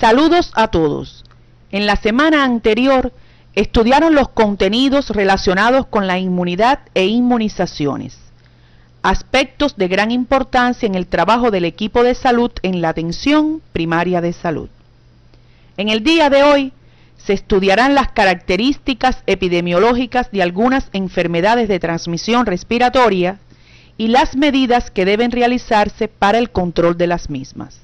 Saludos a todos. En la semana anterior estudiaron los contenidos relacionados con la inmunidad e inmunizaciones, aspectos de gran importancia en el trabajo del equipo de salud en la atención primaria de salud. En el día de hoy se estudiarán las características epidemiológicas de algunas enfermedades de transmisión respiratoria y las medidas que deben realizarse para el control de las mismas.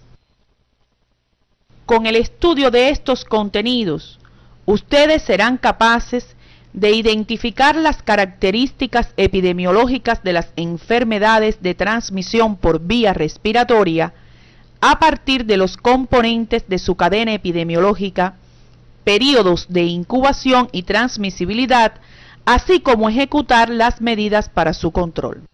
Con el estudio de estos contenidos, ustedes serán capaces de identificar las características epidemiológicas de las enfermedades de transmisión por vía respiratoria a partir de los componentes de su cadena epidemiológica, periodos de incubación y transmisibilidad, así como ejecutar las medidas para su control.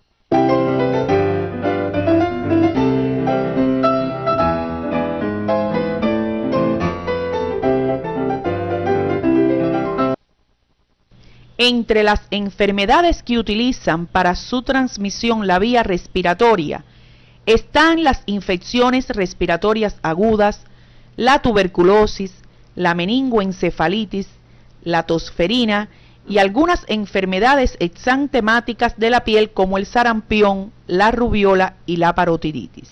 Entre las enfermedades que utilizan para su transmisión la vía respiratoria están las infecciones respiratorias agudas, la tuberculosis, la meningoencefalitis, la tosferina y algunas enfermedades exantemáticas de la piel como el sarampión, la rubiola y la parotiditis.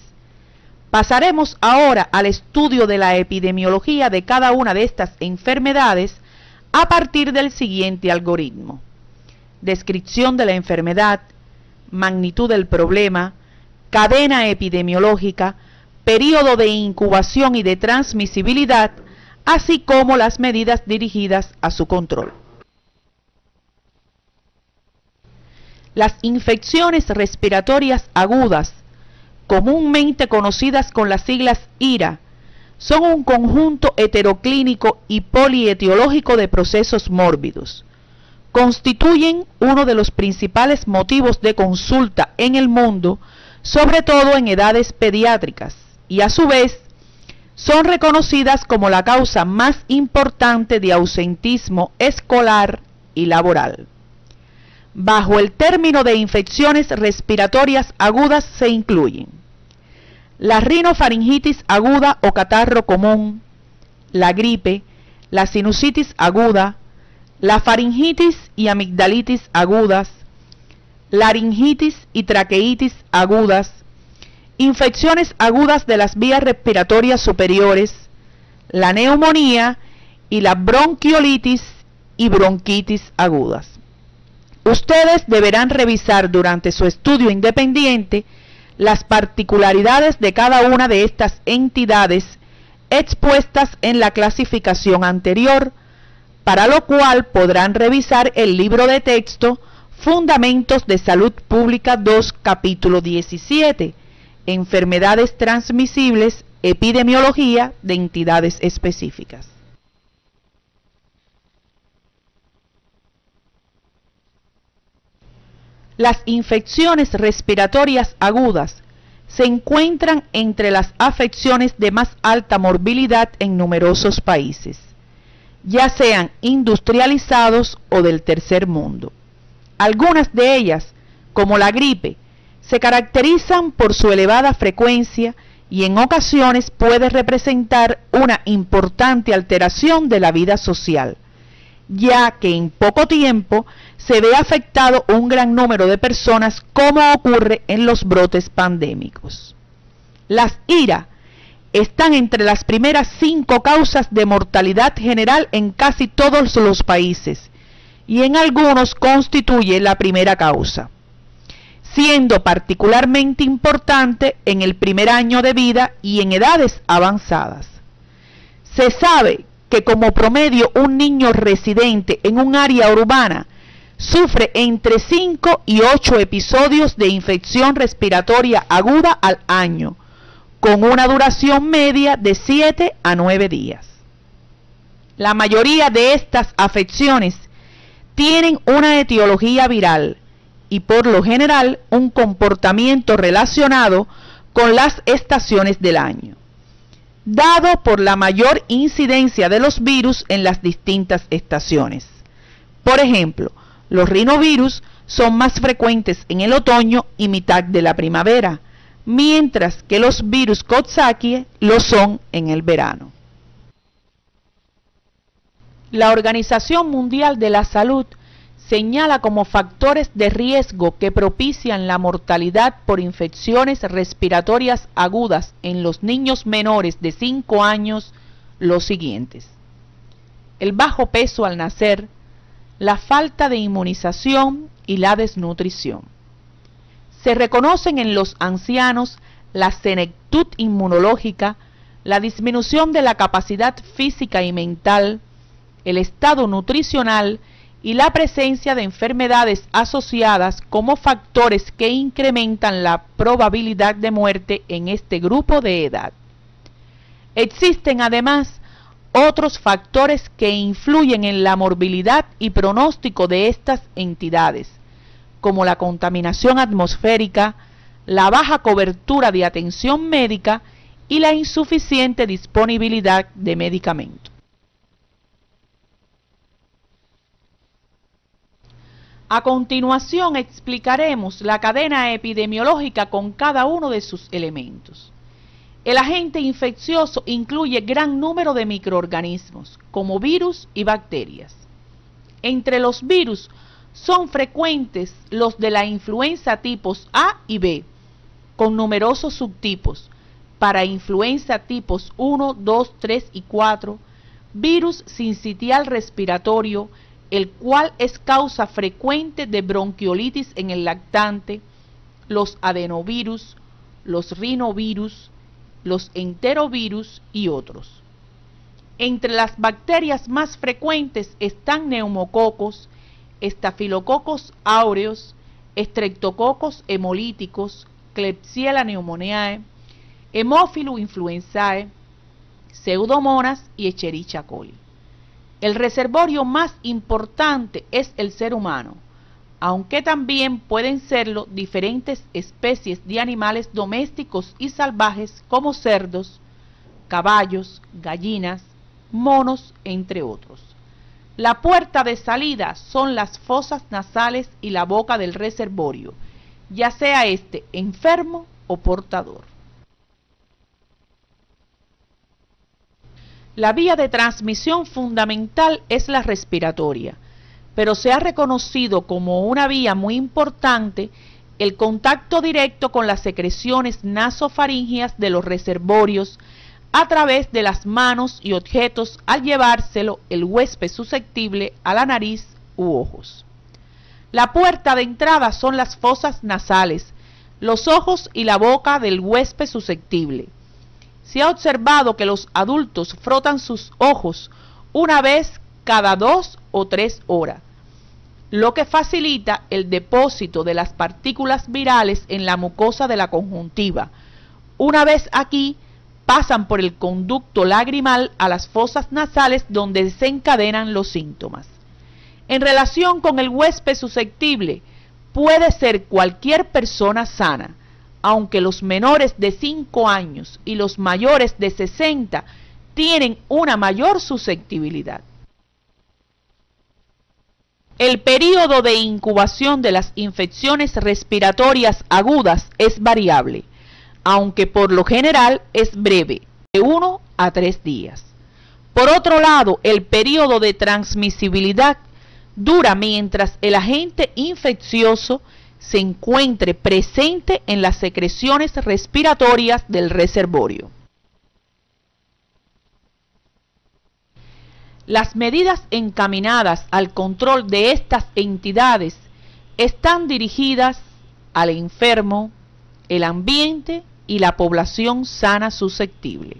Pasaremos ahora al estudio de la epidemiología de cada una de estas enfermedades a partir del siguiente algoritmo: descripción de la enfermedad, magnitud del problema, cadena epidemiológica, periodo de incubación y de transmisibilidad, así como las medidas dirigidas a su control. Las infecciones respiratorias agudas, comúnmente conocidas con las siglas IRA, son un conjunto heteroclínico y polietiológico de procesos mórbidos. Constituyen uno de los principales motivos de consulta en el mundo, sobre todo en edades pediátricas, y a su vez son reconocidas como la causa más importante de ausentismo escolar y laboral. Bajo el término de infecciones respiratorias agudas se incluyen la rinofaringitis aguda o catarro común, la gripe, la sinusitis aguda, la faringitis y amigdalitis agudas, laringitis y traqueitis agudas, infecciones agudas de las vías respiratorias superiores, la neumonía y la bronquiolitis y bronquitis agudas. Ustedes deberán revisar durante su estudio independiente las particularidades de cada una de estas entidades expuestas en la clasificación anterior, para lo cual podrán revisar el libro de texto Fundamentos de Salud Pública 2, capítulo 17, Enfermedades transmisibles, epidemiología de entidades específicas. Las infecciones respiratorias agudas se encuentran entre las afecciones de más alta morbilidad en numerosos países, ya sean industrializados o del tercer mundo. Algunas de ellas, como la gripe, se caracterizan por su elevada frecuencia y en ocasiones puede representar una importante alteración de la vida social, ya que en poco tiempo se ve afectado un gran número de personas, como ocurre en los brotes pandémicos. Las IRA están entre las primeras 5 causas de mortalidad general en casi todos los países y en algunos constituye la primera causa, siendo particularmente importante en el primer año de vida y en edades avanzadas. Se sabe que como promedio un niño residente en un área urbana sufre entre 5 y 8 episodios de infección respiratoria aguda al año, con una duración media de 7 a 9 días. La mayoría de estas afecciones tienen una etiología viral y por lo general un comportamiento relacionado con las estaciones del año, dado por la mayor incidencia de los virus en las distintas estaciones. Por ejemplo, los rinovirus son más frecuentes en el otoño y mitad de la primavera, mientras que los virus Coxsackie lo son en el verano. La Organización Mundial de la Salud señala como factores de riesgo que propician la mortalidad por infecciones respiratorias agudas en los niños menores de 5 años los siguientes: el bajo peso al nacer, la falta de inmunización y la desnutrición. Se reconocen en los ancianos la senectud inmunológica, la disminución de la capacidad física y mental, el estado nutricional y la presencia de enfermedades asociadas como factores que incrementan la probabilidad de muerte en este grupo de edad. Existen además otros factores que influyen en la morbilidad y pronóstico de estas entidades, como la contaminación atmosférica, la baja cobertura de atención médica y la insuficiente disponibilidad de medicamentos. A continuación explicaremos la cadena epidemiológica con cada uno de sus elementos. El agente infeccioso incluye gran número de microorganismos, como virus y bacterias. Entre los virus son frecuentes los de la influenza tipos A y B, con numerosos subtipos. Para influenza tipos 1, 2, 3 y 4, virus sincitial respiratorio, el cual es causa frecuente de bronquiolitis en el lactante, los adenovirus, los rinovirus, los enterovirus y otros. Entre las bacterias más frecuentes están neumococos, estafilococos áureos, estreptococos hemolíticos, Klebsiella pneumoniae, Haemophilus influenzae, Pseudomonas y Escherichia coli. El reservorio más importante es el ser humano, aunque también pueden serlo diferentes especies de animales domésticos y salvajes como cerdos, caballos, gallinas, monos, entre otros. La puerta de salida son las fosas nasales y la boca del reservorio, ya sea este enfermo o portador. La vía de transmisión fundamental es la respiratoria, pero se ha reconocido como una vía muy importante el contacto directo con las secreciones nasofaríngeas de los reservorios a través de las manos y objetos al llevárselo el huésped susceptible a la nariz u ojos. La puerta de entrada son las fosas nasales, los ojos y la boca del huésped susceptible. Se ha observado que los adultos frotan sus ojos una vez cada 2 o 3 horas, lo que facilita el depósito de las partículas virales en la mucosa de la conjuntiva. Una vez aquí, pasan por el conducto lagrimal a las fosas nasales donde desencadenan los síntomas. En relación con el huésped susceptible, puede ser cualquier persona sana, aunque los menores de 5 años y los mayores de 60 tienen una mayor susceptibilidad. El período de incubación de las infecciones respiratorias agudas es variable, aunque por lo general es breve, de 1 a 3 días. Por otro lado, el período de transmisibilidad dura mientras el agente infeccioso se encuentre presente en las secreciones respiratorias del reservorio. Las medidas encaminadas al control de estas entidades están dirigidas al enfermo, el ambiente y la población sana susceptible.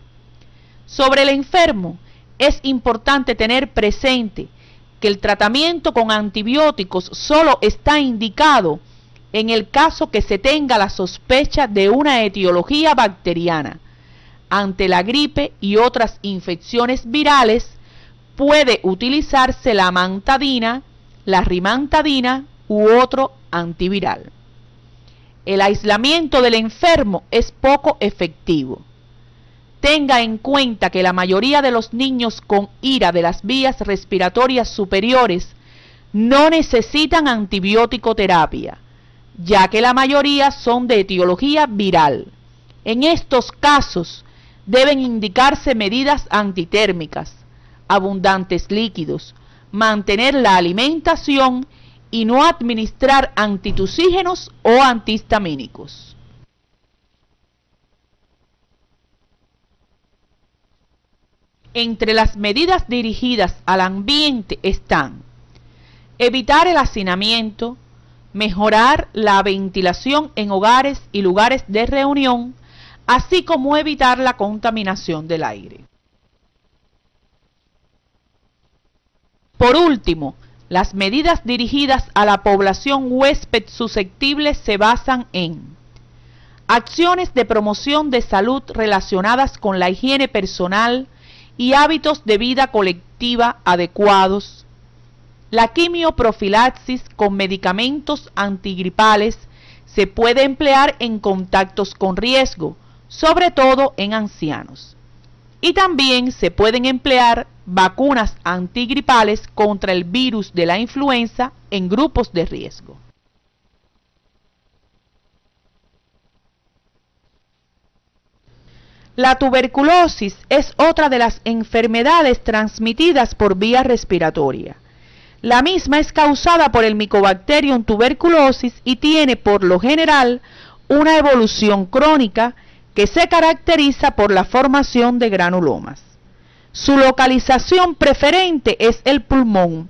Sobre el enfermo, es importante tener presente que el tratamiento con antibióticos solo está indicado en el caso que se tenga la sospecha de una etiología bacteriana. Ante la gripe y otras infecciones virales, puede utilizarse la amantadina, la rimantadina u otro antiviral. El aislamiento del enfermo es poco efectivo. Tenga en cuenta que la mayoría de los niños con IRA de las vías respiratorias superiores no necesitan antibiótico terapia, ya que la mayoría son de etiología viral. En estos casos deben indicarse medidas antitérmicas, abundantes líquidos, mantener la alimentación y no administrar antitusígenos o antihistamínicos. Entre las medidas dirigidas al ambiente están evitar el hacinamiento, mejorar la ventilación en hogares y lugares de reunión, así como evitar la contaminación del aire. Por último, las medidas dirigidas a la población huésped susceptible se basan en acciones de promoción de salud relacionadas con la higiene personal y hábitos de vida colectiva adecuados, la quimioprofilaxis con medicamentos antigripales se puede emplear en contactos con riesgo, sobre todo en ancianos. Y también se pueden emplear vacunas antigripales contra el virus de la influenza en grupos de riesgo. La tuberculosis es otra de las enfermedades transmitidas por vía respiratoria. La misma es causada por el Mycobacterium tuberculosis y tiene por lo general una evolución crónica que se caracteriza por la formación de granulomas. Su localización preferente es el pulmón,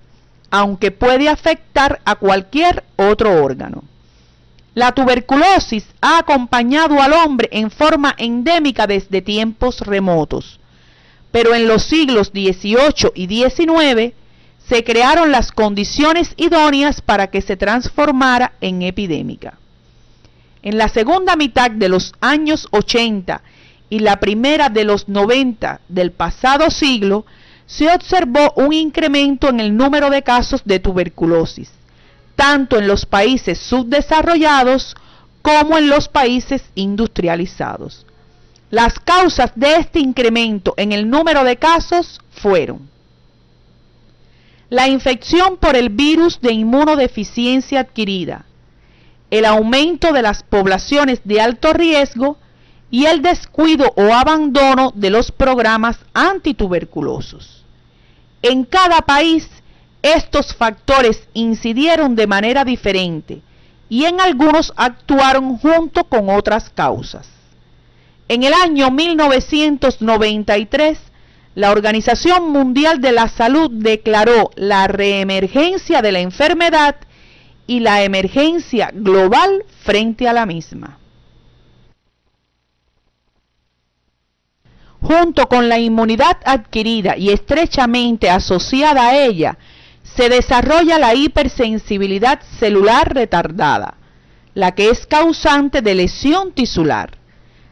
aunque puede afectar a cualquier otro órgano. La tuberculosis ha acompañado al hombre en forma endémica desde tiempos remotos, pero en los siglos XVIII y XIX se crearon las condiciones idóneas para que se transformara en epidémica. En la segunda mitad de los años 80 y la primera de los 90 del pasado siglo, se observó un incremento en el número de casos de tuberculosis, tanto en los países subdesarrollados como en los países industrializados. Las causas de este incremento en el número de casos fueron la infección por el virus de inmunodeficiencia adquirida, el aumento de las poblaciones de alto riesgo y el descuido o abandono de los programas antituberculosos. En cada país, estos factores incidieron de manera diferente y en algunos actuaron junto con otras causas. En el año 1993, la Organización Mundial de la Salud declaró la reemergencia de la enfermedad y la emergencia global frente a la misma. Junto con la inmunidad adquirida y estrechamente asociada a ella, se desarrolla la hipersensibilidad celular retardada, la que es causante de lesión tisular.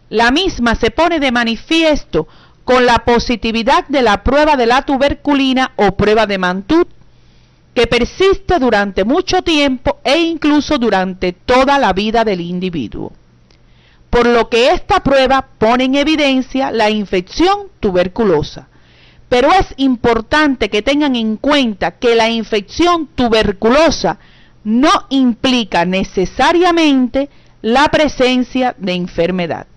La misma se pone de manifiesto con la positividad de la prueba de la tuberculina o prueba de Mantoux, que persiste durante mucho tiempo e incluso durante toda la vida del individuo. Por lo que esta prueba pone en evidencia la infección tuberculosa. Pero es importante que tengan en cuenta que la infección tuberculosa no implica necesariamente la presencia de enfermedad.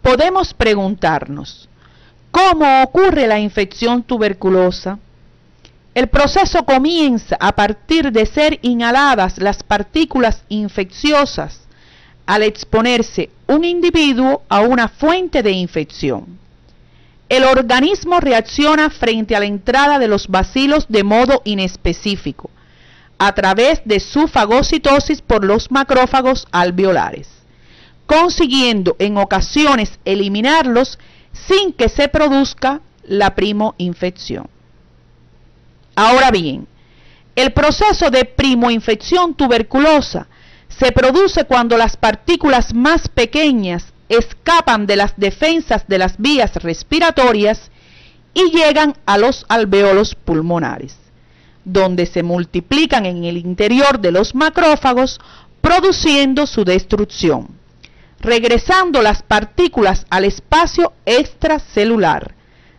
Podemos preguntarnos, ¿cómo ocurre la infección tuberculosa? El proceso comienza a partir de ser inhaladas las partículas infecciosas al exponerse un individuo a una fuente de infección. El organismo reacciona frente a la entrada de los bacilos de modo inespecífico, a través de su fagocitosis por los macrófagos alveolares, consiguiendo en ocasiones eliminarlos sin que se produzca la primoinfección. Ahora bien, el proceso de primoinfección tuberculosa se produce cuando las partículas más pequeñas escapan de las defensas de las vías respiratorias y llegan a los alvéolos pulmonares, donde se multiplican en el interior de los macrófagos, produciendo su destrucción, regresando las partículas al espacio extracelular,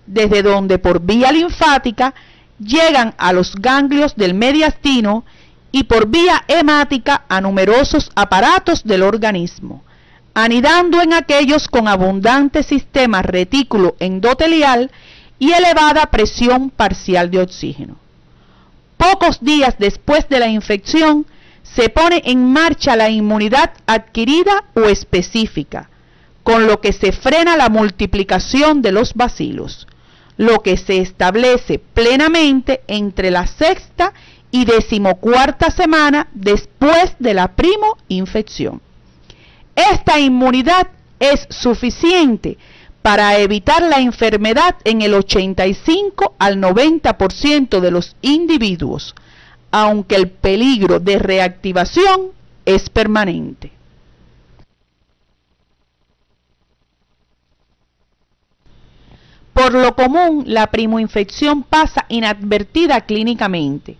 desde donde por vía linfática llegan a los ganglios del mediastino y por vía hemática a numerosos aparatos del organismo, anidando en aquellos con abundante sistema retículo endotelial y elevada presión parcial de oxígeno. Pocos días después de la infección, se pone en marcha la inmunidad adquirida o específica, con lo que se frena la multiplicación de los bacilos, lo que se establece plenamente entre la sexta y 14ª semana después de la primo-infección. Esta inmunidad es suficiente para evitar la enfermedad en el 85 al 90% de los individuos, aunque el peligro de reactivación es permanente. Por lo común, la primoinfección pasa inadvertida clínicamente,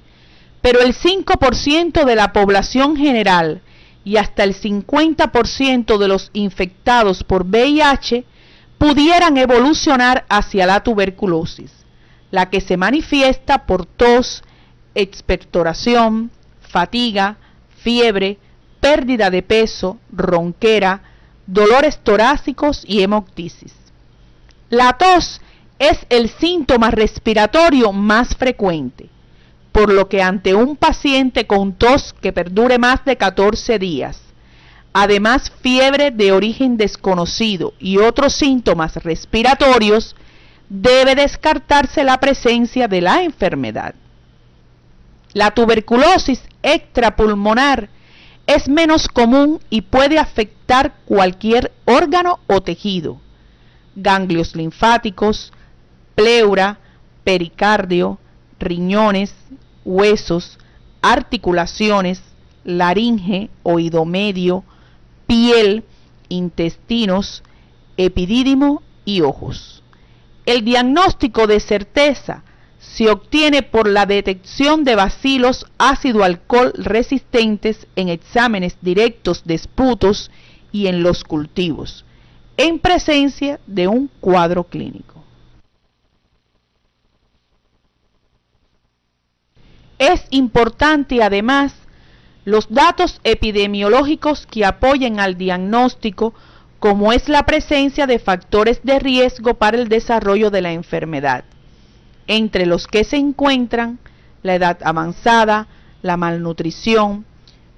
pero el 5% de la población general y hasta el 50% de los infectados por VIH pudieran evolucionar hacia la tuberculosis, la que se manifiesta por tos, expectoración, fatiga, fiebre, pérdida de peso, ronquera, dolores torácicos y hemoptisis. La tos es el síntoma respiratorio más frecuente, por lo que ante un paciente con tos que perdure más de 14 días, además fiebre de origen desconocido y otros síntomas respiratorios, debe descartarse la presencia de la enfermedad. La tuberculosis extrapulmonar es menos común y puede afectar cualquier órgano o tejido: ganglios linfáticos, pleura, pericardio, riñones, huesos, articulaciones, laringe, oído medio, piel, intestinos, epidídimo y ojos. El diagnóstico de certeza se obtiene por la detección de bacilos ácido-alcohol resistentes en exámenes directos de esputos y en los cultivos, en presencia de un cuadro clínico. Es importante además los datos epidemiológicos que apoyen al diagnóstico, como es la presencia de factores de riesgo para el desarrollo de la enfermedad, entre los que se encuentran la edad avanzada, la malnutrición,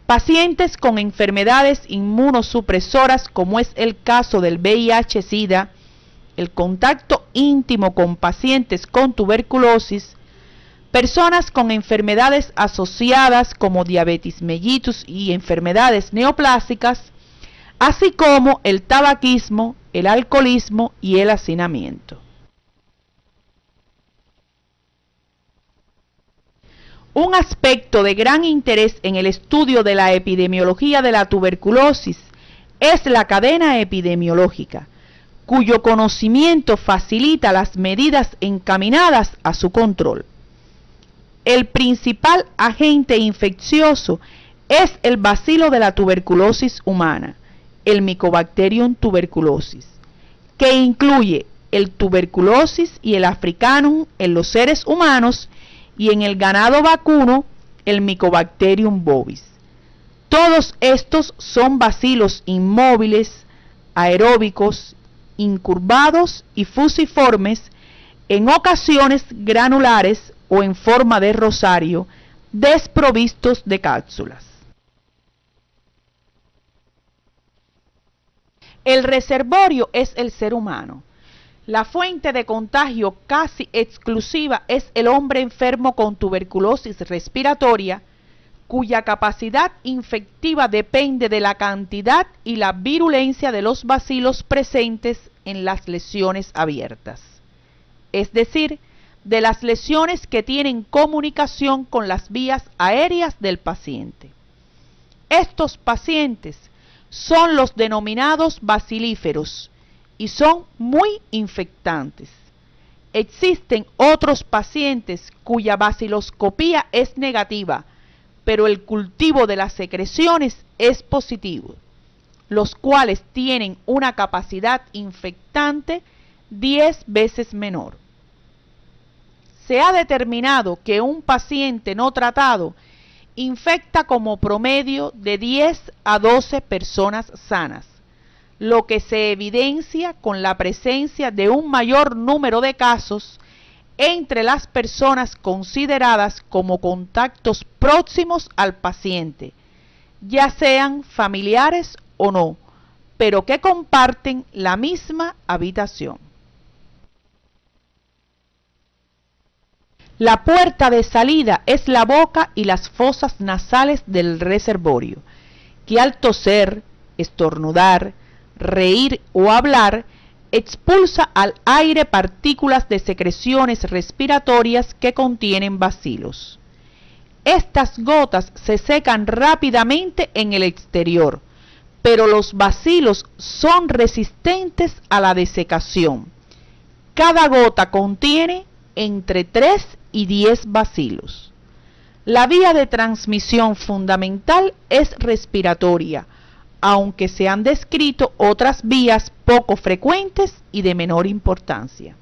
pacientes con enfermedades inmunosupresoras como es el caso del VIH-Sida, el contacto íntimo con pacientes con tuberculosis, personas con enfermedades asociadas como diabetes mellitus y enfermedades neoplásicas, así como el tabaquismo, el alcoholismo y el hacinamiento. Un aspecto de gran interés en el estudio de la epidemiología de la tuberculosis es la cadena epidemiológica, cuyo conocimiento facilita las medidas encaminadas a su control. El principal agente infeccioso es el bacilo de la tuberculosis humana, el Mycobacterium tuberculosis, que incluye el tuberculosis y el africanum en los seres humanos y en el ganado vacuno el Mycobacterium bovis. Todos estos son bacilos inmóviles, aeróbicos, incurvados y fusiformes, en ocasiones granulares o en forma de rosario, desprovistos de cápsulas. El reservorio es el ser humano. La fuente de contagio casi exclusiva es el hombre enfermo con tuberculosis respiratoria, cuya capacidad infectiva depende de la cantidad y la virulencia de los bacilos presentes en las lesiones abiertas, es decir, de las lesiones que tienen comunicación con las vías aéreas del paciente. Estos pacientes son los denominados bacilíferos y son muy infectantes. Existen otros pacientes cuya baciloscopía es negativa, pero el cultivo de las secreciones es positivo, los cuales tienen una capacidad infectante 10 veces menor. Se ha determinado que un paciente no tratado infecta como promedio de 10 a 12 personas sanas, lo que se evidencia con la presencia de un mayor número de casos entre las personas consideradas como contactos próximos al paciente, ya sean familiares o no, pero que comparten la misma habitación. La puerta de salida es la boca y las fosas nasales del reservorio, que al toser, estornudar, reír o hablar, expulsa al aire partículas de secreciones respiratorias que contienen bacilos. Estas gotas se secan rápidamente en el exterior, pero los bacilos son resistentes a la desecación. Cada gota contiene entre 3 y 10 bacilos. La vía de transmisión fundamental es respiratoria, aunque se han descrito otras vías poco frecuentes y de menor importancia.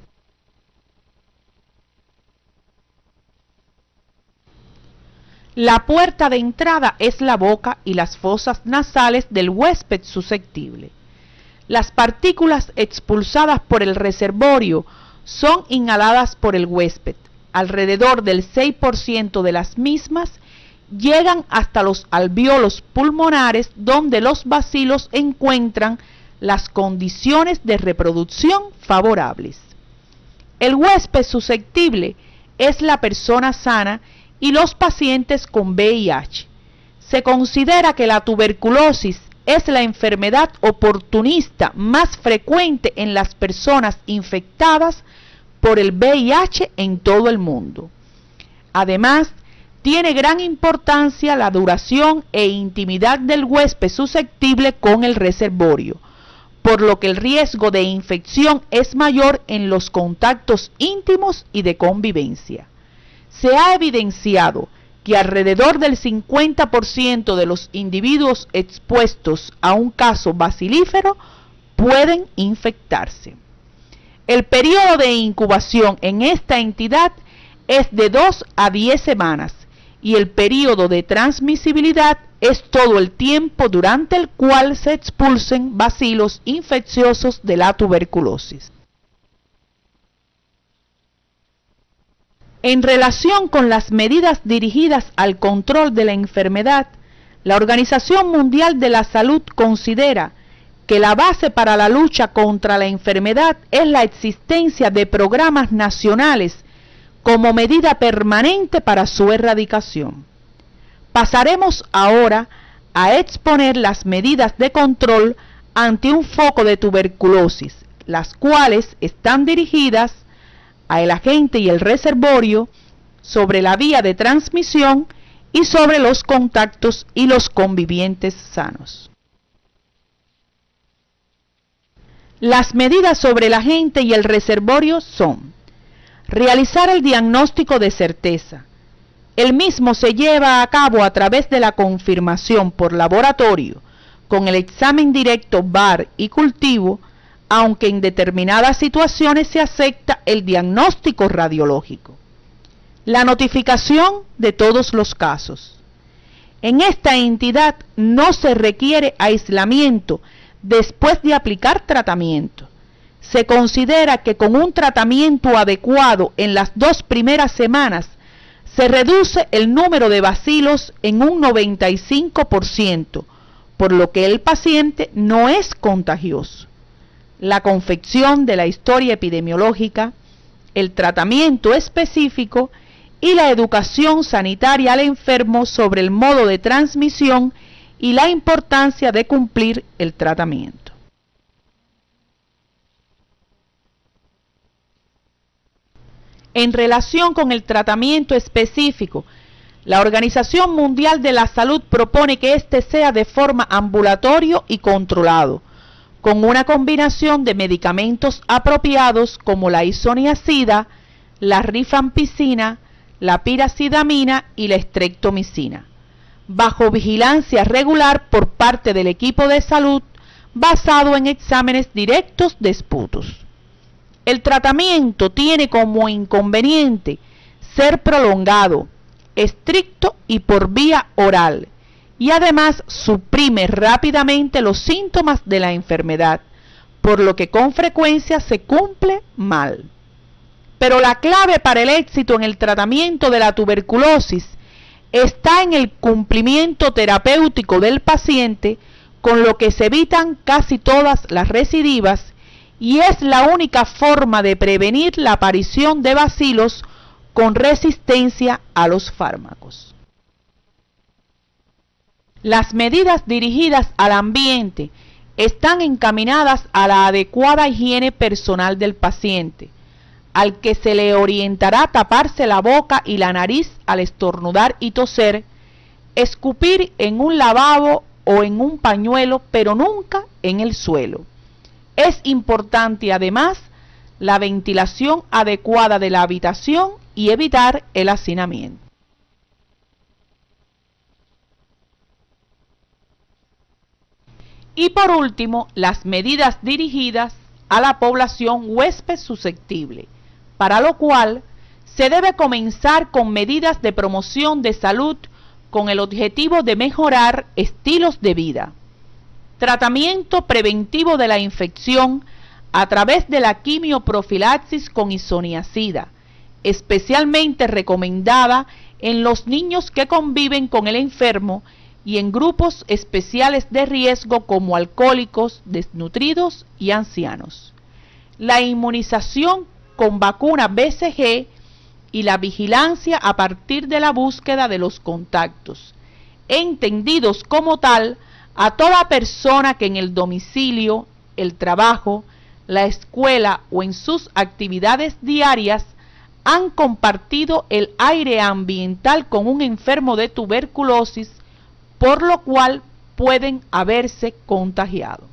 La puerta de entrada es la boca y las fosas nasales del huésped susceptible. Las partículas expulsadas por el reservorio son inhaladas por el huésped. Alrededor del 6% de las mismas llegan hasta los alvéolos pulmonares, donde los bacilos encuentran las condiciones de reproducción favorables. El huésped susceptible es la persona sana y los pacientes con VIH. Se considera que la tuberculosis es la enfermedad oportunista más frecuente en las personas infectadas por el VIH en todo el mundo. Además, tiene gran importancia la duración e intimidad del huésped susceptible con el reservorio, por lo que el riesgo de infección es mayor en los contactos íntimos y de convivencia. Se ha evidenciado que alrededor del 50% de los individuos expuestos a un caso bacilífero pueden infectarse. El periodo de incubación en esta entidad es de 2 a 10 semanas y el periodo de transmisibilidad es todo el tiempo durante el cual se expulsen bacilos infecciosos de la tuberculosis. En relación con las medidas dirigidas al control de la enfermedad, la Organización Mundial de la Salud considera que la base para la lucha contra la enfermedad es la existencia de programas nacionales como medida permanente para su erradicación. Pasaremos ahora a exponer las medidas de control ante un foco de tuberculosis, las cuales están dirigidas al agente y el reservorio, sobre la vía de transmisión y sobre los contactos y los convivientes sanos. Las medidas sobre el agente y el reservorio son: realizar el diagnóstico de certeza. El mismo se lleva a cabo a través de la confirmación por laboratorio con el examen directo VAR y cultivo, aunque en determinadas situaciones se acepta el diagnóstico radiológico. La notificación de todos los casos. En esta entidad no se requiere aislamiento después de aplicar tratamiento. Se considera que con un tratamiento adecuado en las 2 primeras semanas se reduce el número de bacilos en un 95%, por lo que el paciente no es contagioso. La confección de la historia epidemiológica, el tratamiento específico y la educación sanitaria al enfermo sobre el modo de transmisión y la importancia de cumplir el tratamiento. En relación con el tratamiento específico, la Organización Mundial de la Salud propone que éste sea de forma ambulatorio y controlado, con una combinación de medicamentos apropiados como la isoniazida, la rifampicina, la piracidamina y la streptomicina, bajo vigilancia regular por parte del equipo de salud, basado en exámenes directos de esputos. El tratamiento tiene como inconveniente ser prolongado, estricto y por vía oral, y además suprime rápidamente los síntomas de la enfermedad, por lo que con frecuencia se cumple mal. Pero la clave para el éxito en el tratamiento de la tuberculosis está en el cumplimiento terapéutico del paciente, con lo que se evitan casi todas las recidivas y es la única forma de prevenir la aparición de bacilos con resistencia a los fármacos. Las medidas dirigidas al ambiente están encaminadas a la adecuada higiene personal del paciente, al que se le orientará a taparse la boca y la nariz al estornudar y toser, escupir en un lavabo o en un pañuelo, pero nunca en el suelo. Es importante además la ventilación adecuada de la habitación y evitar el hacinamiento. Y por último, las medidas dirigidas a la población huésped susceptible, para lo cual se debe comenzar con medidas de promoción de salud con el objetivo de mejorar estilos de vida. Tratamiento preventivo de la infección a través de la quimioprofilaxis con isoniazida, especialmente recomendada en los niños que conviven con el enfermo y en grupos especiales de riesgo como alcohólicos, desnutridos y ancianos. La inmunización con vacuna BCG y la vigilancia a partir de la búsqueda de los contactos, entendidos como tal a toda persona que en el domicilio, el trabajo, la escuela o en sus actividades diarias han compartido el aire ambiental con un enfermo de tuberculosis, por lo cual pueden haberse contagiado.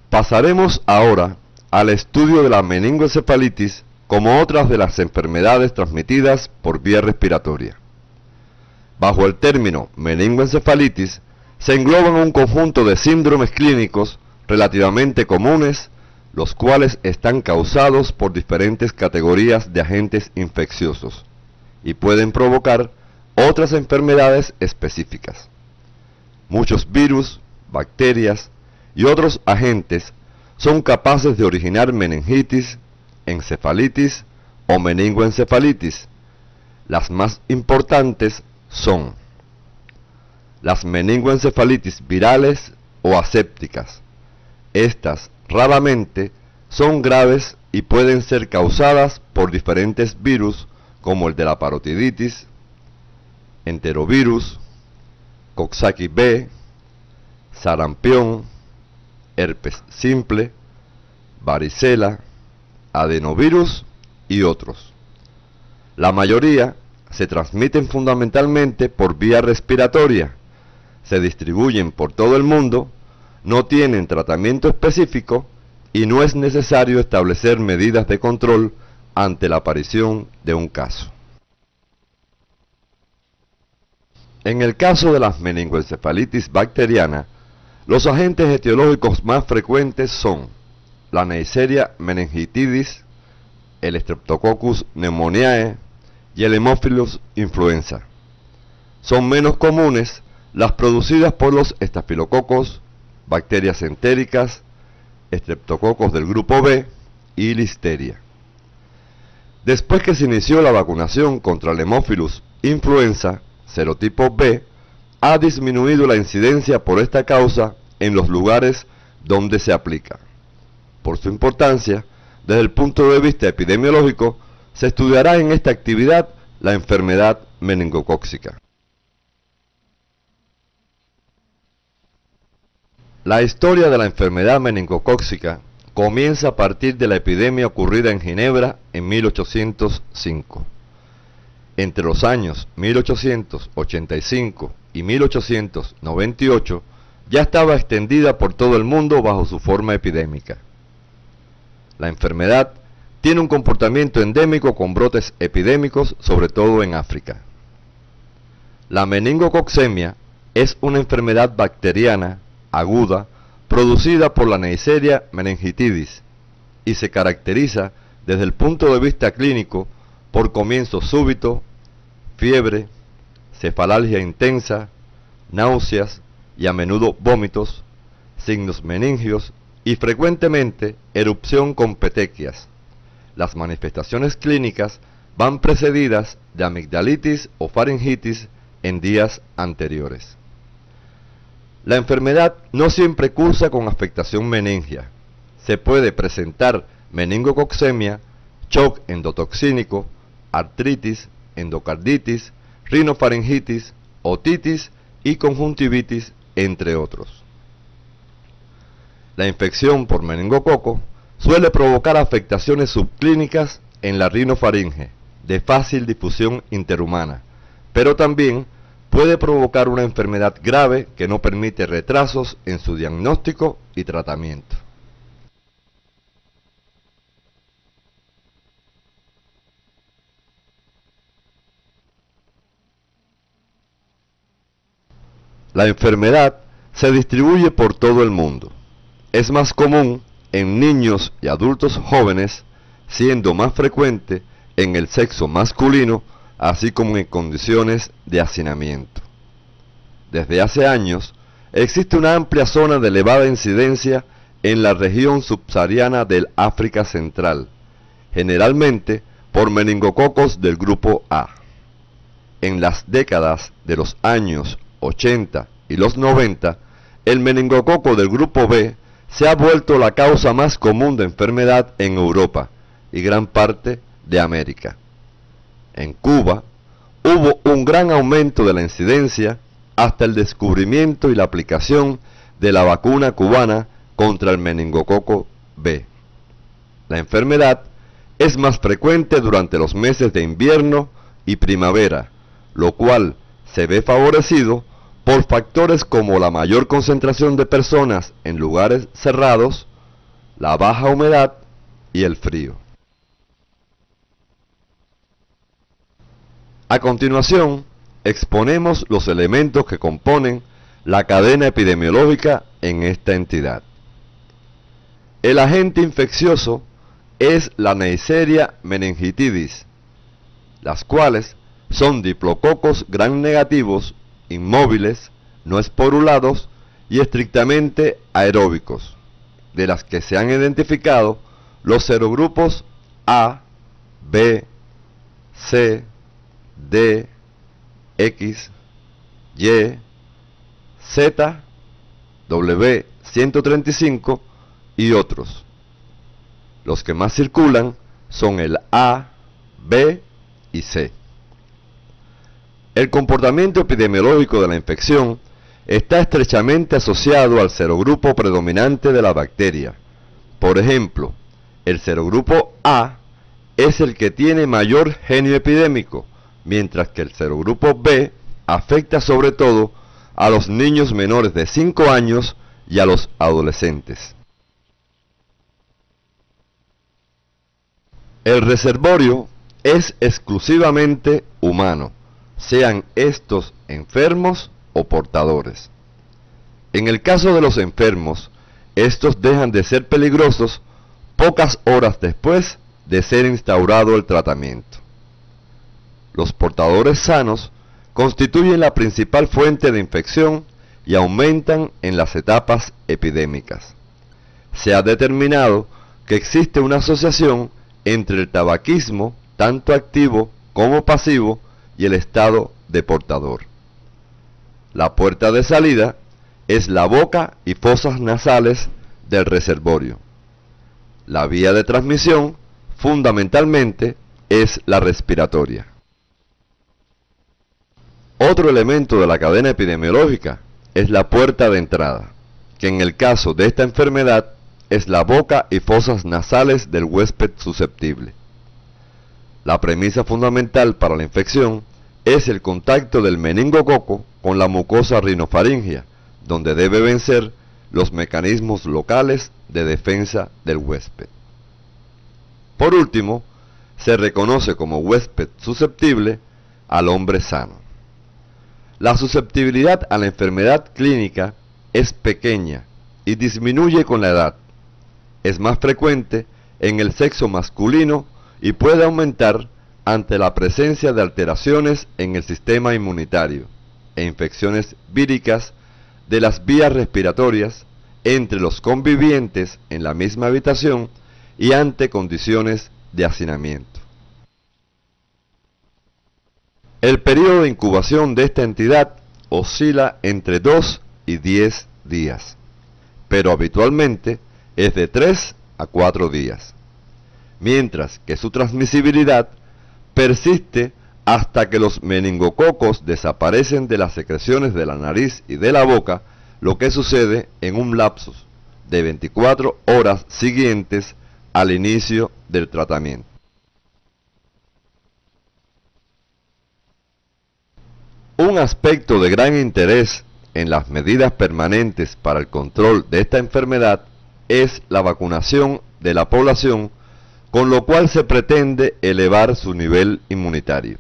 Pasaremos ahora al estudio de la meningoencefalitis como otras de las enfermedades transmitidas por vía respiratoria. Bajo el término meningoencefalitis se engloban un conjunto de síndromes clínicos relativamente comunes, los cuales están causados por diferentes categorías de agentes infecciosos y pueden provocar otras enfermedades específicas. Muchos virus, bacterias y otros agentes son capaces de originar meningitis, encefalitis o meningoencefalitis. Las más importantes son las meningoencefalitis virales o asépticas. Estas raramente son graves y pueden ser causadas por diferentes virus como el de la parotiditis, enterovirus, Coxsackie B, sarampión, herpes simple, varicela, adenovirus y otros. La mayoría se transmiten fundamentalmente por vía respiratoria, se distribuyen por todo el mundo, no tienen tratamiento específico y no es necesario establecer medidas de control ante la aparición de un caso. En el caso de la meningoencefalitis bacteriana, los agentes etiológicos más frecuentes son la Neisseria meningitidis, el Streptococcus pneumoniae y el Haemophilus influenza. Son menos comunes las producidas por los estafilococos, bacterias entéricas, estreptococos del grupo B y listeria. Después que se inició la vacunación contra el Haemophilus influenza serotipo B, ha disminuido la incidencia por esta causa en los lugares donde se aplica. Por su importancia, desde el punto de vista epidemiológico, se estudiará en esta actividad la enfermedad meningocócica. La historia de la enfermedad meningocócica comienza a partir de la epidemia ocurrida en Ginebra en 1805. Entre los años 1885 y 1898 ya estaba extendida por todo el mundo bajo su forma epidémica. La enfermedad tiene un comportamiento endémico con brotes epidémicos, sobre todo en África. La meningococcemia es una enfermedad bacteriana aguda producida por la Neisseria meningitidis y se caracteriza desde el punto de vista clínico por comienzo súbito, fiebre, cefalgia intensa, náuseas y a menudo vómitos, signos meningios y frecuentemente erupción con petequias. Las manifestaciones clínicas van precedidas de amigdalitis o faringitis en días anteriores. La enfermedad no siempre cursa con afectación meningia. Se puede presentar meningococcemia, shock endotoxínico, artritis, endocarditis, rinofaringitis, otitis y conjuntivitis, entre otros. La infección por meningococo suele provocar afectaciones subclínicas en la rinofaringe de fácil difusión interhumana, pero también puede provocar una enfermedad grave que no permite retrasos en su diagnóstico y tratamiento. La enfermedad se distribuye por todo el mundo. Es más común en niños y adultos jóvenes, siendo más frecuente en el sexo masculino, así como en condiciones de hacinamiento. Desde hace años, existe una amplia zona de elevada incidencia en la región subsahariana del África Central, generalmente por meningococos del grupo A. En las décadas de los años 80 y los 90, el meningococo del grupo B se ha vuelto la causa más común de enfermedad en Europa y gran parte de América. En Cuba, hubo un gran aumento de la incidencia hasta el descubrimiento y la aplicación de la vacuna cubana contra el meningococo B. La enfermedad es más frecuente durante los meses de invierno y primavera, lo cual se ve favorecido por factores como la mayor concentración de personas en lugares cerrados, la baja humedad y el frío. A continuación, exponemos los elementos que componen la cadena epidemiológica en esta entidad. El agente infeccioso es la Neisseria meningitidis, las cuales son diplococos gram negativos, inmóviles, no esporulados y estrictamente aeróbicos, de las que se han identificado los serogrupos A, B, C, D, X, Y, Z, W135 y otros. Los que más circulan son el A, B y C. El comportamiento epidemiológico de la infección está estrechamente asociado al serogrupo predominante de la bacteria. Por ejemplo, el serogrupo A es el que tiene mayor genio epidémico, mientras que el serogrupo B afecta sobre todo a los niños menores de 5 años y a los adolescentes. El reservorio es exclusivamente humano, sean estos enfermos o portadores. En el caso de los enfermos, estos dejan de ser peligrosos pocas horas después de ser instaurado el tratamiento. Los portadores sanos constituyen la principal fuente de infección y aumentan en las etapas epidémicas. Se ha determinado que existe una asociación entre el tabaquismo, tanto activo como pasivo, y el estado de portador. La puerta de salida es la boca y fosas nasales del reservorio. La vía de transmisión, fundamentalmente, es la respiratoria. Otro elemento de la cadena epidemiológica es la puerta de entrada, que en el caso de esta enfermedad es la boca y fosas nasales del huésped susceptible. La premisa fundamental para la infección es el contacto del meningococo con la mucosa rinofaringea, donde debe vencer los mecanismos locales de defensa del huésped. Por último, se reconoce como huésped susceptible al hombre sano. La susceptibilidad a la enfermedad clínica es pequeña y disminuye con la edad. Es más frecuente en el sexo masculino y puede aumentar ante la presencia de alteraciones en el sistema inmunitario e infecciones víricas de las vías respiratorias entre los convivientes en la misma habitación y ante condiciones de hacinamiento. El periodo de incubación de esta entidad oscila entre 2 y 10 días, pero habitualmente es de 3 a 4 días, mientras que su transmisibilidad persiste hasta que los meningococos desaparecen de las secreciones de la nariz y de la boca, lo que sucede en un lapso de 24 horas siguientes al inicio del tratamiento. Un aspecto de gran interés en las medidas permanentes para el control de esta enfermedad es la vacunación de la población, con lo cual se pretende elevar su nivel inmunitario.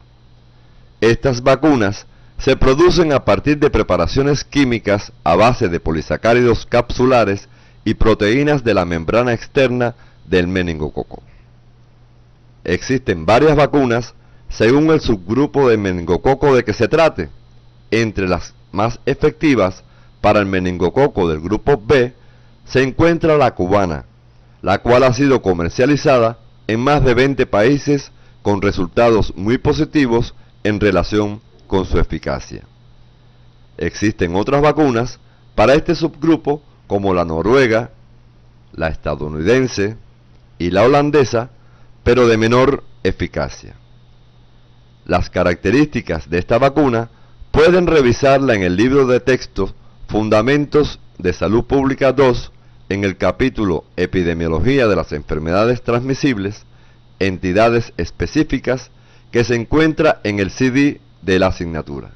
Estas vacunas se producen a partir de preparaciones químicas a base de polisacáridos capsulares y proteínas de la membrana externa del meningococo. Existen varias vacunas según el subgrupo de meningococo de que se trate. Entre las más efectivas para el meningococo del grupo B se encuentra la cubana, la cual ha sido comercializada en más de 20 países con resultados muy positivos en relación con su eficacia. Existen otras vacunas para este subgrupo como la noruega, la estadounidense y la holandesa, pero de menor eficacia. Las características de esta vacuna pueden revisarla en el libro de texto Fundamentos de Salud Pública 2, en el capítulo Epidemiología de las enfermedades transmisibles, entidades específicas, que se encuentra en el CD de la asignatura.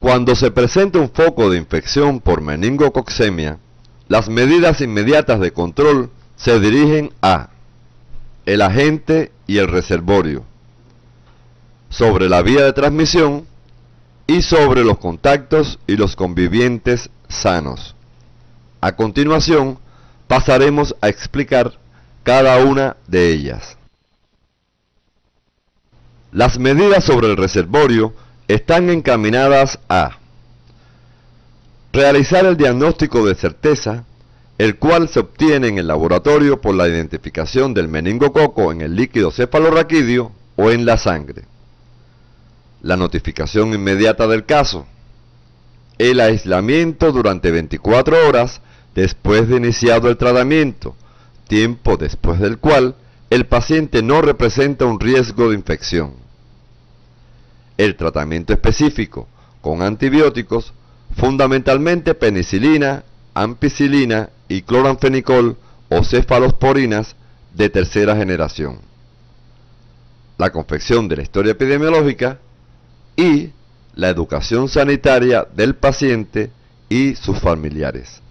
Cuando se presenta un foco de infección por meningococcemia, las medidas inmediatas de control se dirigen a el agente y el reservorio, sobre la vía de transmisión y sobre los contactos y los convivientes sanos. A continuación, pasaremos a explicar cada una de ellas. Las medidas sobre el reservorio están encaminadas a realizar el diagnóstico de certeza, el cual se obtiene en el laboratorio por la identificación del meningococo en el líquido cefalorraquídeo o en la sangre. La notificación inmediata del caso. El aislamiento durante 24 horas después de iniciado el tratamiento, tiempo después del cual el paciente no representa un riesgo de infección. El tratamiento específico con antibióticos, fundamentalmente penicilina, ampicilina y cloranfenicol o cefalosporinas de tercera generación. La confección de la historia epidemiológica y la educación sanitaria del paciente y sus familiares.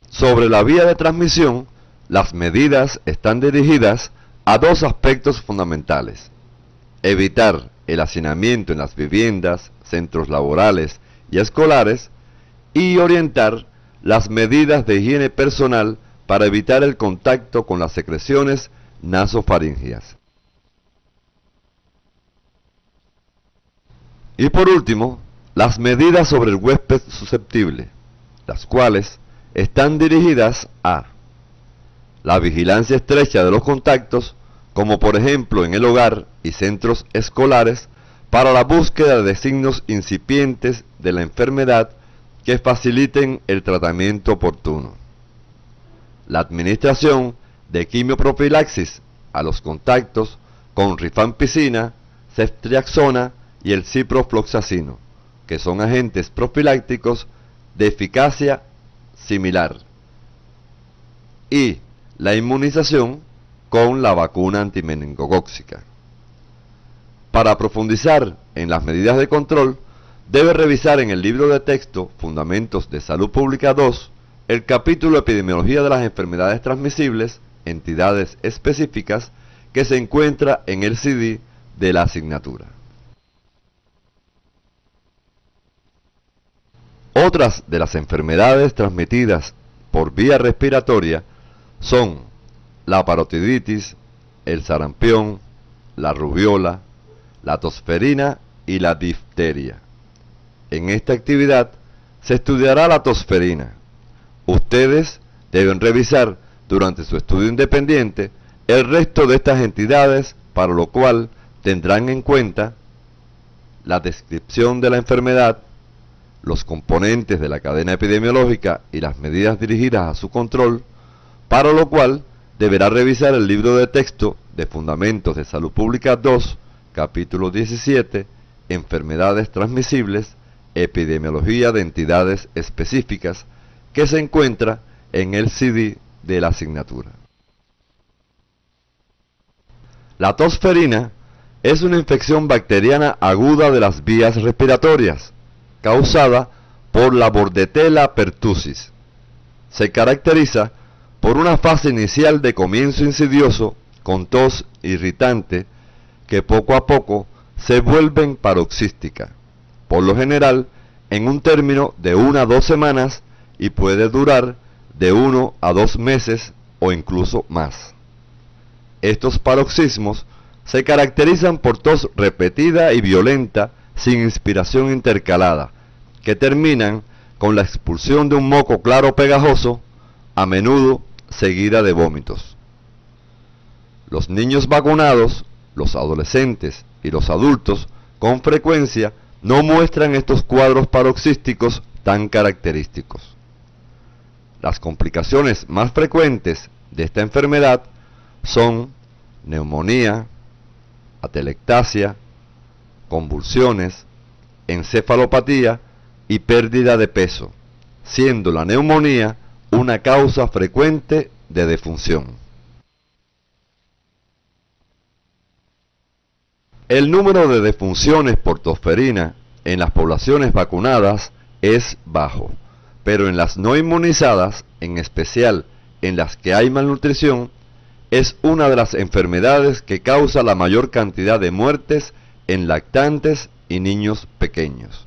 Sobre la vía de transmisión, las medidas están dirigidas a dos aspectos fundamentales: evitar el hacinamiento en las viviendas, centros laborales y escolares, y orientar las medidas de higiene personal para evitar el contacto con las secreciones nasofaríngeas. Y por último, las medidas sobre el huésped susceptible, las cuales están dirigidas a la vigilancia estrecha de los contactos, como por ejemplo en el hogar y centros escolares, para la búsqueda de signos incipientes de la enfermedad que faciliten el tratamiento oportuno. La administración de quimioprofilaxis a los contactos con rifampicina, ceftriaxona y el ciprofloxacino, que son agentes profilácticos de eficacia similar, y la inmunización con la vacuna antimeningocócica. Para profundizar en las medidas de control, debe revisar en el libro de texto Fundamentos de Salud Pública 2 el capítulo Epidemiología de las enfermedades transmisibles, entidades específicas, que se encuentra en el CD de la asignatura. Otras de las enfermedades transmitidas por vía respiratoria son la parotiditis, el sarampión, la rubiola, la tosferina y la difteria. En esta actividad se estudiará la tosferina. Ustedes deben revisar durante su estudio independiente el resto de estas entidades, para lo cual tendrán en cuenta la descripción de la enfermedad, los componentes de la cadena epidemiológica y las medidas dirigidas a su control, para lo cual deberá revisar el libro de texto de Fundamentos de Salud Pública 2, capítulo 17, Enfermedades transmisibles, Epidemiología de entidades específicas, que se encuentra en el CD de la asignatura. La tosferina es una infección bacteriana aguda de las vías respiratorias, causada por la Bordetella pertussis. Se caracteriza por una fase inicial de comienzo insidioso con tos irritante que poco a poco se vuelven paroxística, por lo general en un término de 1 a 2 semanas, y puede durar de 1 a 2 meses o incluso más. Estos paroxismos se caracterizan por tos repetida y violenta sin inspiración intercalada, que terminan con la expulsión de un moco claro pegajoso, a menudo seguida de vómitos. Los niños vacunados, los adolescentes y los adultos con frecuencia no muestran estos cuadros paroxísticos tan característicos. Las complicaciones más frecuentes de esta enfermedad son neumonía, atelectasia, convulsiones, encefalopatía y pérdida de peso, siendo la neumonía una causa frecuente de defunción. El número de defunciones por tosferina en las poblaciones vacunadas es bajo, pero en las no inmunizadas, en especial en las que hay malnutrición, es una de las enfermedades que causa la mayor cantidad de muertes en lactantes y niños pequeños.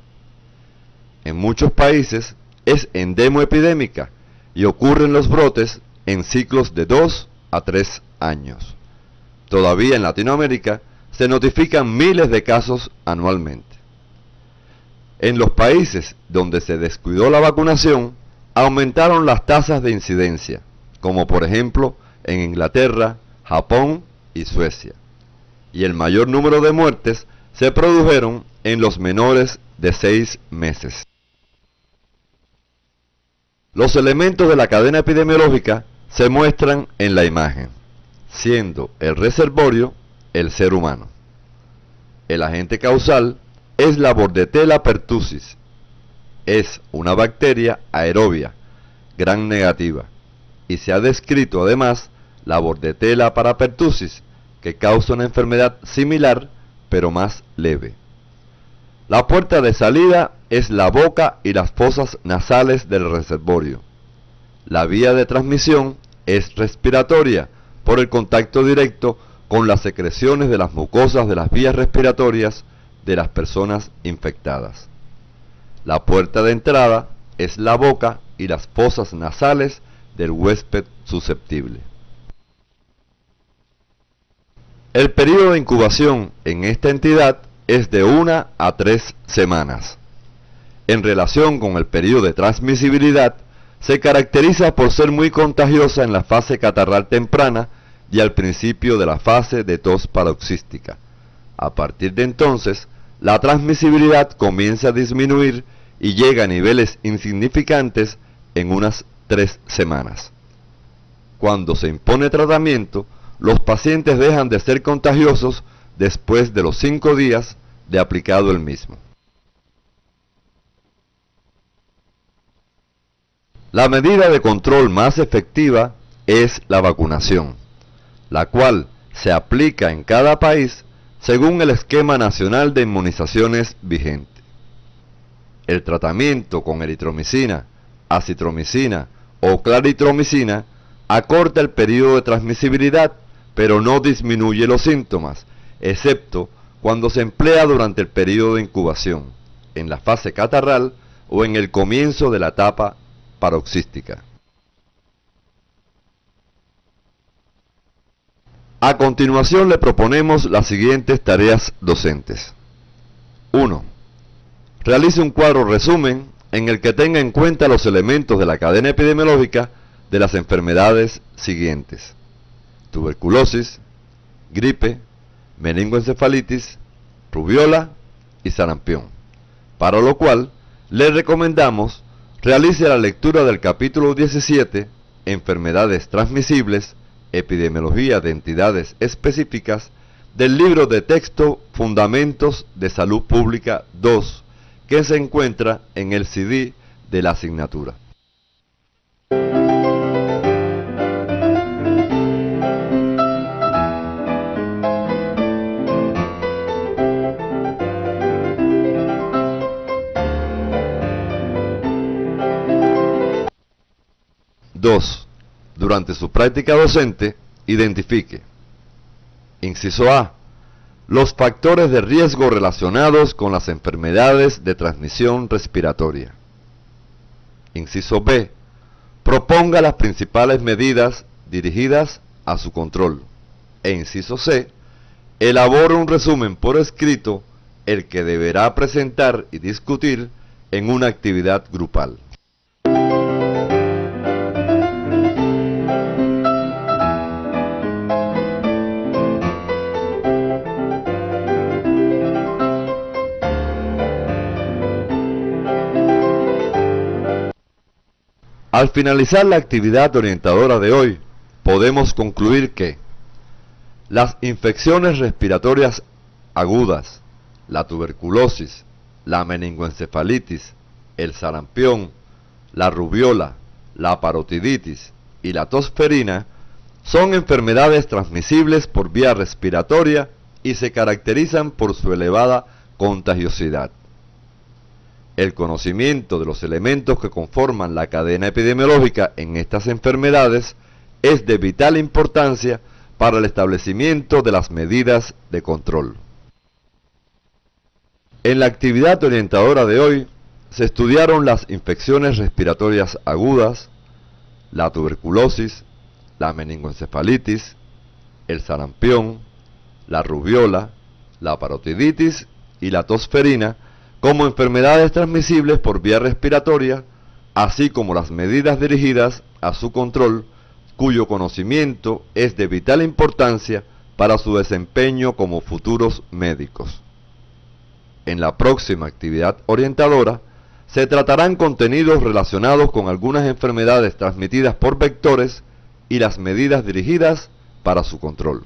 En muchos países es endemoepidémica y ocurren los brotes en ciclos de 2 a 3 años. Todavía en Latinoamérica se notifican miles de casos anualmente. En los países donde se descuidó la vacunación, aumentaron las tasas de incidencia, como por ejemplo en Inglaterra, Japón y Suecia. Y el mayor número de muertes se produjeron en los menores de 6 meses. Los elementos de la cadena epidemiológica se muestran en la imagen, siendo el reservorio el ser humano. El agente causal es la Bordetella pertussis. Es una bacteria aerobia, gram negativa, y se ha descrito además la Bordetella parapertussis, que causa una enfermedad similar pero más leve. La puerta de salida es la boca y las fosas nasales del reservorio. La vía de transmisión es respiratoria por el contacto directo con las secreciones de las mucosas de las vías respiratorias de las personas infectadas. La puerta de entrada es la boca y las fosas nasales del huésped susceptible. El periodo de incubación en esta entidad es de 1 a 3 semanas. En relación con el periodo de transmisibilidad, se caracteriza por ser muy contagiosa en la fase catarral temprana y al principio de la fase de tos paroxística. A partir de entonces, la transmisibilidad comienza a disminuir y llega a niveles insignificantes en unas 3 semanas. Cuando se impone tratamiento, los pacientes dejan de ser contagiosos después de los 5 días de aplicado el mismo. La medida de control más efectiva es la vacunación, la cual se aplica en cada país según el esquema nacional de inmunizaciones vigente. El tratamiento con eritromicina, acitromicina o claritromicina acorta el periodo de transmisibilidad, pero no disminuye los síntomas, excepto cuando se emplea durante el periodo de incubación, en la fase catarral o en el comienzo de la etapa paroxística. A continuación le proponemos las siguientes tareas docentes. 1. Realice un cuadro resumen en el que tenga en cuenta los elementos de la cadena epidemiológica de las enfermedades siguientes: tuberculosis, gripe, meningoencefalitis, rubiola y sarampión, para lo cual le recomendamos realice la lectura del capítulo 17, Enfermedades transmisibles, epidemiología de entidades específicas, del libro de texto Fundamentos de Salud Pública 2, que se encuentra en el CD de la asignatura. Dos. Durante su práctica docente, identifique: inciso A, los factores de riesgo relacionados con las enfermedades de transmisión respiratoria. Inciso B, proponga las principales medidas dirigidas a su control. E inciso C, elabore un resumen por escrito, el que deberá presentar y discutir en una actividad grupal. Al finalizar la actividad orientadora de hoy, podemos concluir que las infecciones respiratorias agudas, la tuberculosis, la meningoencefalitis, el sarampión, la rubiola, la parotiditis y la tosferina son enfermedades transmisibles por vía respiratoria y se caracterizan por su elevada contagiosidad. El conocimiento de los elementos que conforman la cadena epidemiológica en estas enfermedades es de vital importancia para el establecimiento de las medidas de control. En la actividad orientadora de hoy se estudiaron las infecciones respiratorias agudas, la tuberculosis, la meningoencefalitis, el sarampión, la rubiola, la parotiditis y la tosferina como enfermedades transmisibles por vía respiratoria, así como las medidas dirigidas a su control, cuyo conocimiento es de vital importancia para su desempeño como futuros médicos. En la próxima actividad orientadora se tratarán contenidos relacionados con algunas enfermedades transmitidas por vectores y las medidas dirigidas para su control.